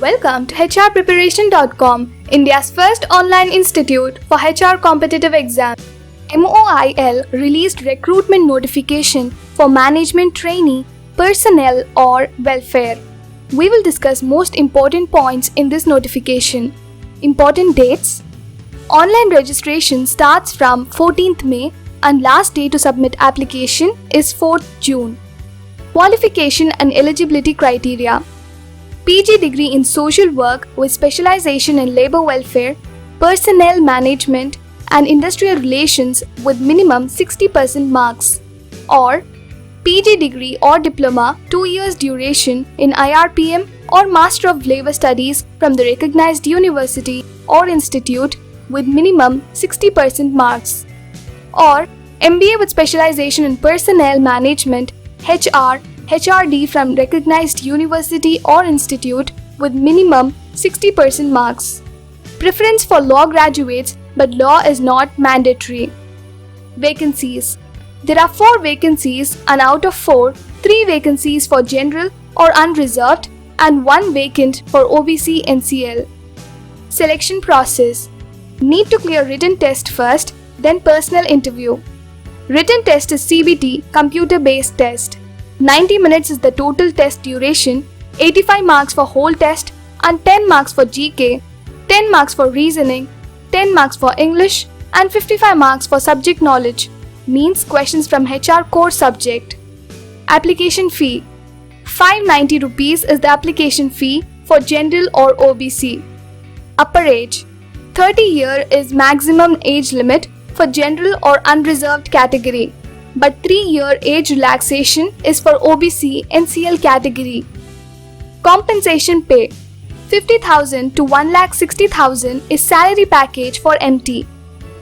Welcome to hrpreparation.com, India's first online institute for HR competitive exams. Moil released recruitment notification for management trainee, personnel or welfare. We will discuss most important points in this notification. Important dates. Online registration starts from 14th May and last day to submit application is 4th June. Qualification and eligibility criteria. PG degree in social work with specialization in labor welfare, personnel management and industrial relations with minimum 60% marks, or PG degree or diploma 2 years duration in IRPM or Master of Labor Studies from the recognized university or institute with minimum 60% marks, or MBA with specialization in personnel management, HR, HRD from recognized university or institute with minimum 60% marks. Preference for law graduates, but law is not mandatory. Vacancies. There are 4 vacancies and out of 4, 3 vacancies for general or unreserved and 1 vacant for OBC NCL. Selection process. Need to clear written test first, then personal interview. Written test is CBT, computer-based test. 90 minutes is the total test duration, 85 marks for whole test and 10 marks for GK, 10 marks for reasoning, 10 marks for English and 55 marks for subject knowledge, means questions from HR core subject. Application fee. 590 rupees is the application fee for general or OBC. Upper age. 30 year is maximum age limit for general or unreserved category, but 3-year age relaxation is for OBC NCL category. Compensation pay. 50,000 to 1,60,000 is salary package for MT.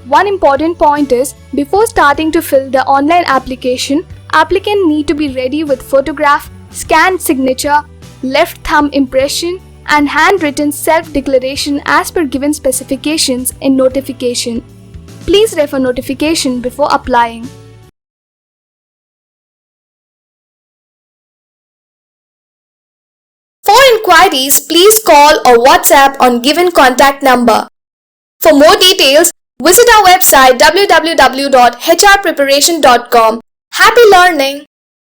One important point is, before starting to fill the online application, applicant need to be ready with photograph, scanned signature, left thumb impression and handwritten self-declaration as per given specifications in notification. Please refer notification before applying. For inquiries, please call or WhatsApp on given contact number. For more details, visit our website www.hrpreparation.com. Happy learning!